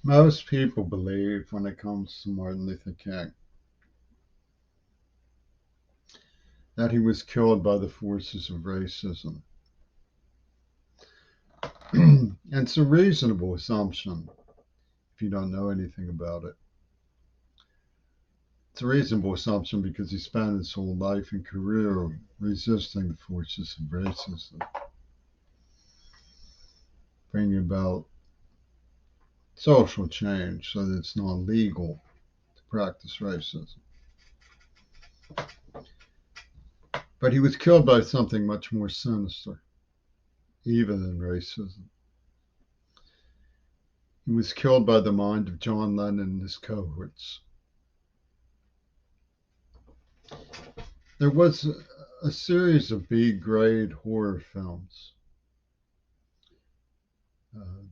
Most people believe when it comes to Martin Luther King that he was killed by the forces of racism. It's a reasonable assumption if you don't know anything about it. It's a reasonable assumption because he spent his whole life and career resisting the forces of racism, bringing about social change so that it's not legal to practice racism. But he was killed by something much more sinister, even than racism. He was killed by the mind of John Lennon and his cohorts. There was a series of B-grade horror films.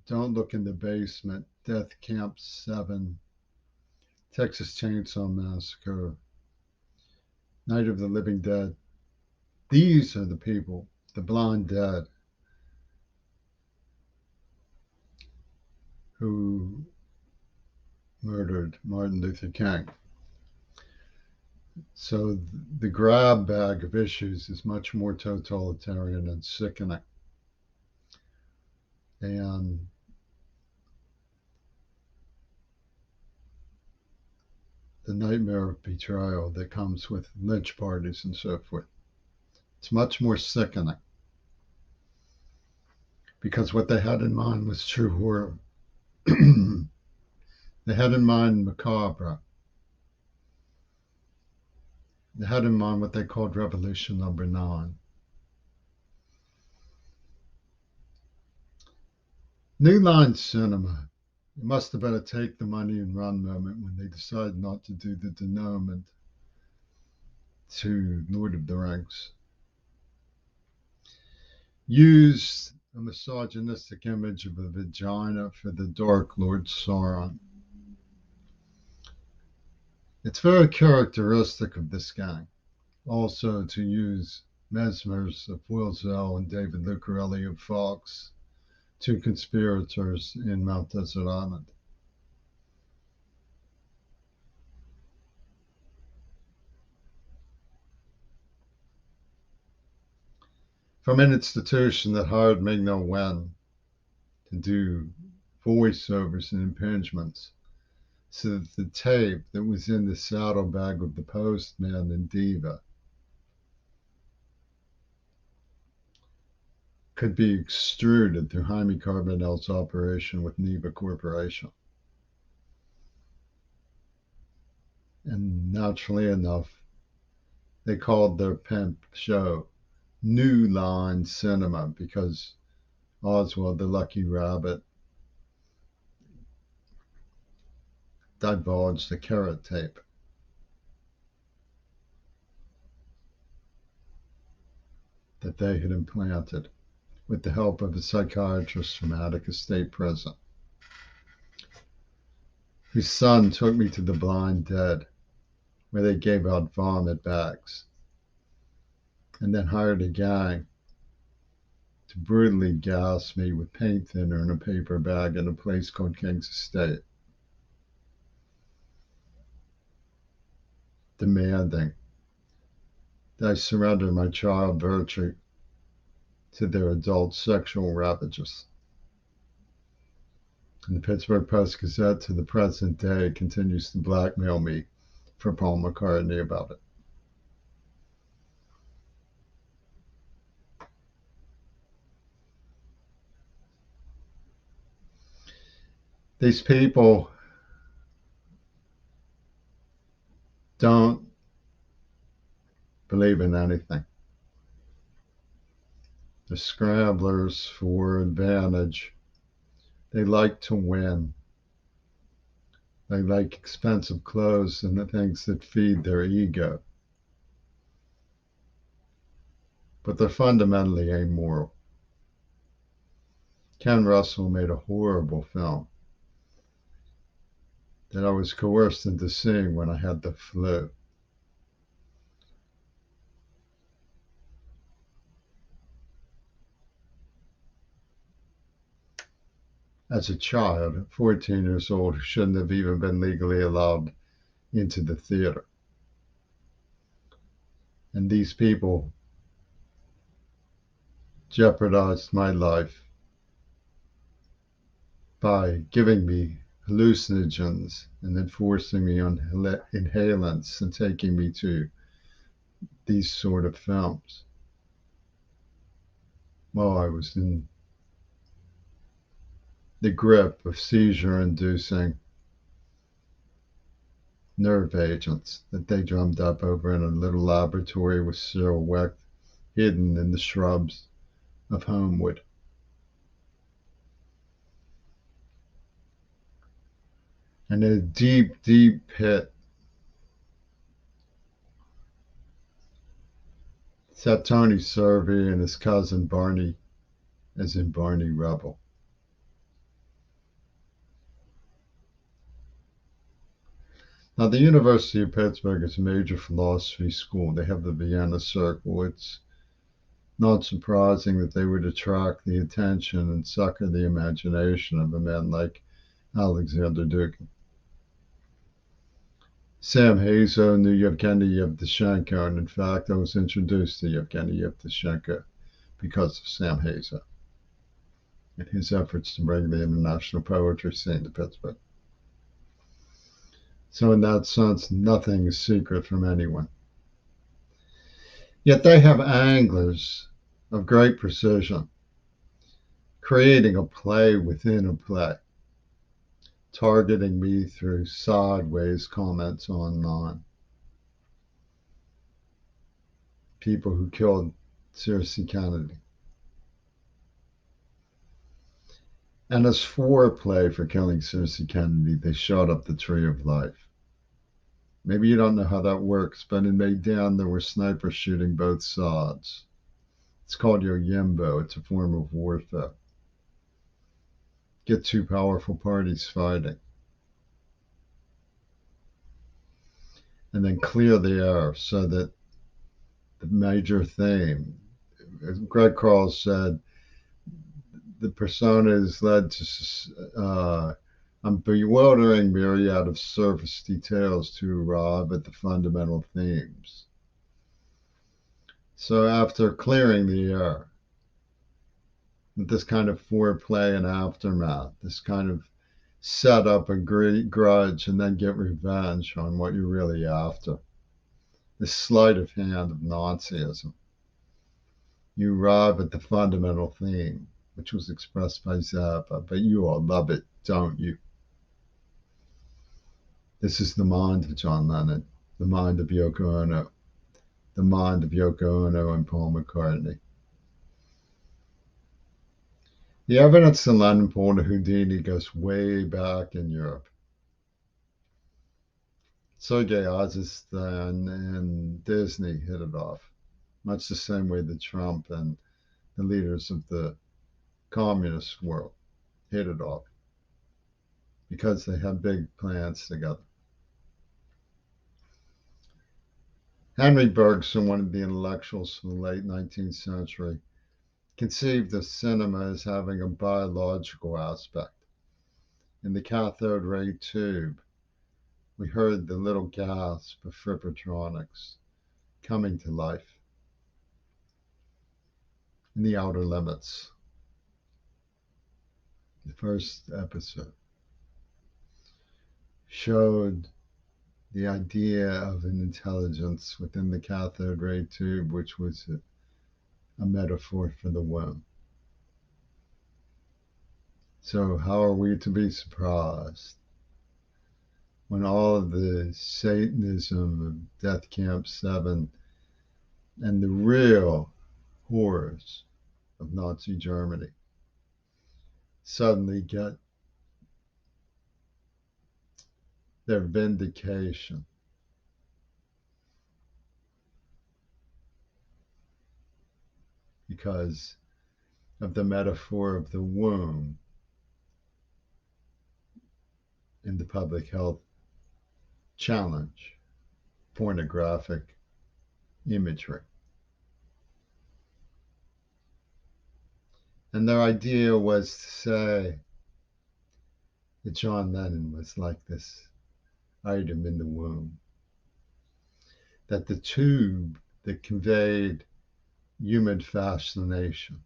Don't Look in the Basement, Death Camp 7, Texas Chainsaw Massacre, Night of the Living Dead. These are the people, the blind dead, who murdered Martin Luther King. So the grab bag of issues is much more totalitarian and sickening. And the nightmare of betrayal that comes with lynch parties and so forth. It's much more sickening because what they had in mind was true horror. They had in mind macabre. They had in mind what they called Revolution Number 9. New Line Cinema. It must have been a take the money and run moment when they decided not to do the denouement to Lord of the Rings. Used a misogynistic image of a vagina for the Dark Lord Sauron. It's very characteristic of this gang also to use Mesmers of Will Zell and David Lucarelli of Fox, two conspirators in Mount Desert Island. From an institution that hired Ming-No Wen to do voiceovers and impingements, so that the tape that was in the saddlebag of the postman and diva could be extruded through Jaime Carbonell's operation with Neva Corporation. And naturally enough, they called their pimp show New Line Cinema because Oswald the Lucky Rabbit divulged the carrot tape. That they had implanted with the help of a psychiatrist from Attica State Prison, whose son took me to the Blind Dead, where they gave out vomit bags, and then hired a gang to brutally gas me with paint thinner in a paper bag in a place called King's Estate, demanding that I surrender my child virtue to their adult sexual ravages. And the Pittsburgh Post-Gazette to the present day continues to blackmail me for Paul McCartney about it. These people don't believe in anything. The scramblers for advantage. They like to win. They like expensive clothes and the things that feed their ego. But they're fundamentally amoral. Ken Russell made a horrible film that I was coerced into seeing when I had the flu. as a child, 14 years old, who shouldn't have even been legally allowed into the theater. And these people jeopardized my life by giving me hallucinogens and then forcing me on inhalants and taking me to these sort of films while I was in the grip of seizure-inducing nerve agents that they drummed up over in a little laboratory with Cyril Wecht hidden in the shrubs of Homewood. And in a deep, deep pit sat Tony Servey and his cousin Barney, as in Barney Rubble. Now, the University of Pittsburgh is a major philosophy school. They have the Vienna Circle. It's not surprising that they would attract the attention and sucker the imagination of a man like Alexander Dugin. Sam Hazo knew Yevgeny Yevtushenko, and in fact, I was introduced to Yevgeny Yevtushenko because of Sam Hazo and his efforts to bring the international poetry scene to Pittsburgh. So in that sense, nothing is secret from anyone. Yet they have anglers of great precision, creating a play within a play, targeting me through sideways comments online. People who killed Circe Kennedy. And as foreplay for killing Circe Kennedy, they shot up the Tree of Life. Maybe you don't know how that works, but in Maidan there were snipers shooting both sides. It's called Yoyimbo. It's a form of warfare. Get two powerful parties fighting. And then clear the air so that the major theme, as Greg Carl said, the persona is led to a bewildering myriad of surface details to arrive at the fundamental themes. So after clearing the air, with this kind of foreplay and aftermath, this kind of set up a grudge and then get revenge on what you're really after, this sleight of hand of Nazism, you arrive at the fundamental theme, which was expressed by Zappa, but you all love it, don't you? This is the mind of John Lennon, the mind of Yoko Ono, the mind of Yoko Ono and Paul McCartney. The evidence the Lennon pulled to Houdini goes way back in Europe. Sergei Eisenstein and Disney hit it off, much the same way that Trump and the leaders of the communist world hit it off, because they had big plans together. Henry Bergson, one of the intellectuals from the late 19th century, conceived of cinema as having a biological aspect. In the cathode ray tube, we heard the little gasp of Frippertronics coming to life. In The Outer Limits, the first episode, showed the idea of an intelligence within the cathode ray tube, which was a metaphor for the womb. So how are we to be surprised when all of the Satanism of Death Camp 7 and the real horrors of Nazi Germany suddenly get their vindication? Because of the metaphor of the womb in the public health challenge, pornographic imagery. And their idea was to say that John Lennon was like this item in the womb, that the tube that conveyed human fascination,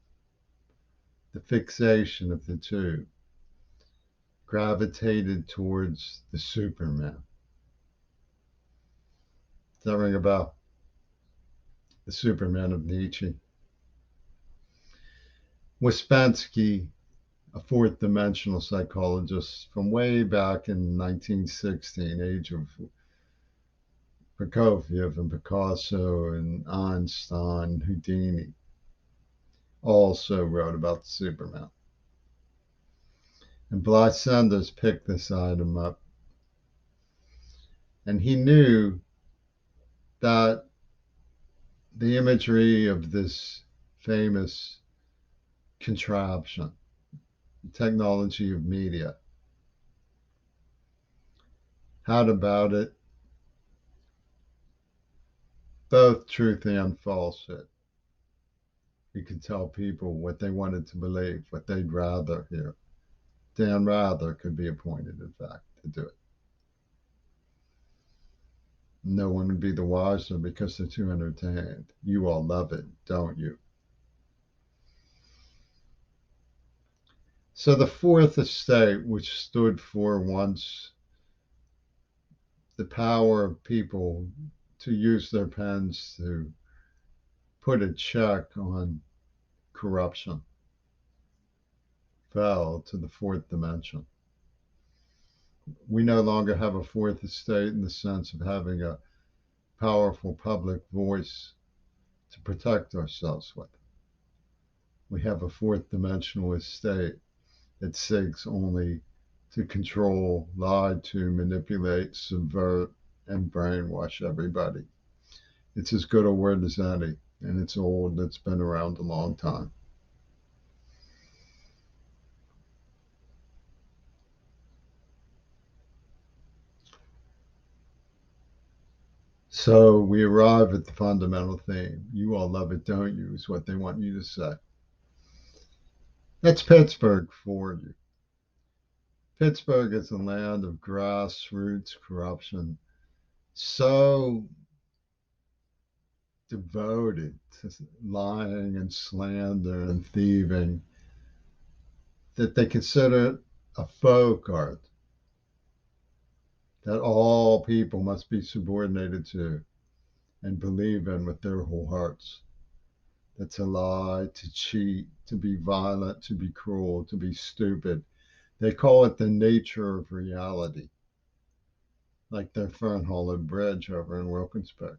the fixation of the tube, gravitated towards the Superman. Does that ring a bell? The Superman of Nietzsche. Ouspensky, a fourth dimensional psychologist from way back in 1916, age of Prokofiev and Picasso and Einstein, Houdini, also wrote about the Superman. And Blysender's picked this item up. And he knew that the imagery of this famous contraption, the technology of media, had about it both truth and falsehood. You could tell people what they wanted to believe, what they'd rather hear. Dan Rather could be appointed, in fact, to do it. No one would be the wiser because they're too entertained. You all love it, don't you? So the Fourth Estate, which stood for once the power of people to use their pens to put a check on corruption, fell to the fourth dimension. We no longer have a fourth estate in the sense of having a powerful public voice to protect ourselves with. We have a fourth dimensional estate that seeks only to control, lie to, manipulate, subvert, and brainwash everybody. It's as good a word as any, and it's old, it's been around a long time. So we arrive at the fundamental theme. You all love it, don't you? Is what they want you to say. That's Pittsburgh for you. Pittsburgh is a land of grassroots corruption, so devoted to lying and slander and thieving that they consider it a folk art that all people must be subordinated to and believe in with their whole hearts. That to lie, to cheat, to be violent, to be cruel, to be stupid. They call it the nature of reality, like their Fernhollow Bridge over in Wilkinsburg.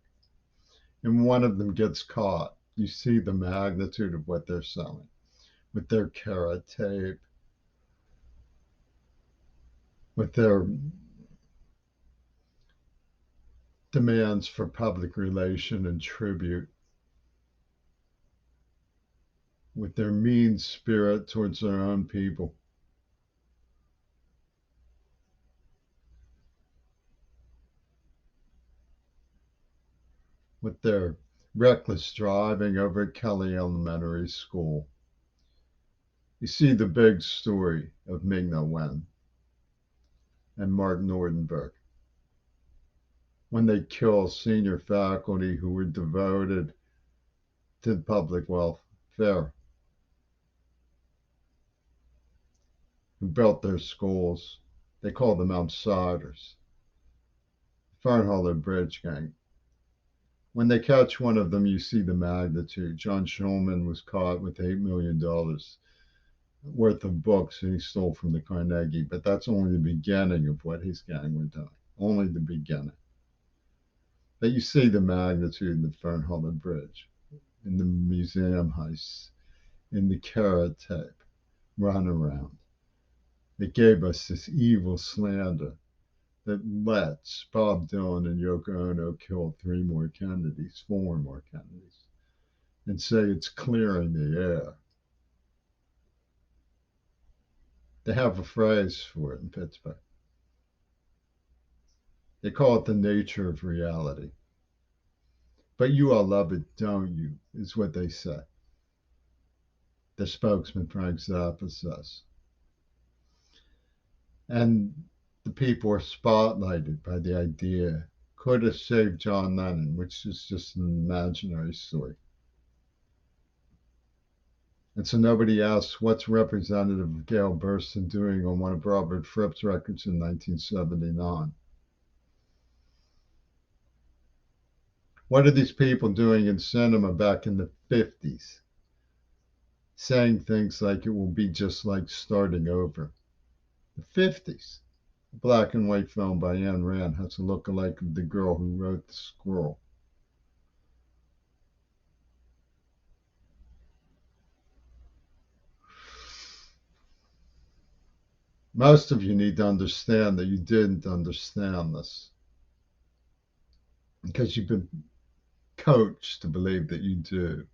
And one of them gets caught. You see the magnitude of what they're selling with their carrot tape, with their demands for public relation and tribute, with their mean spirit towards their own people. With their reckless driving over at Kelly Elementary School. You see the big story of Ming-Na Wen and Mark Nordenberg when they kill senior faculty who were devoted to public welfare, who built their schools. They call them outsiders. Fernhollow Bridge Gang. When they catch one of them, you see the magnitude. John Schulman was caught with $8 million worth of books he stole from the Carnegie, but that's only the beginning of what his gang were doing. Only the beginning. But you see the magnitude of the Fernhollow Bridge, in the museum heists, in the carrot tape, run around. It gave us this evil slander that lets Bob Dylan and Yoko Ono kill 3 more Kennedys, 4 more Kennedys, and say it's clearing the air. They have a phrase for it in Pittsburgh. They call it the nature of reality. But you all love it, don't you? Is what they say. Their spokesman, Frank Zappa, says. And the people are spotlighted by the idea, could have saved John Lennon, which is just an imaginary story. And so nobody asks what's Representative Gail Burston doing on one of Robert Fripp's records in 1979. What are these people doing in cinema back in the 50s? Saying things like it will be just like starting over. The 50s. A black and white film by Ayn Rand has a look-alike of the girl who wrote The Scroll. Most of you need to understand that you didn't understand this because you've been coached to believe that you do.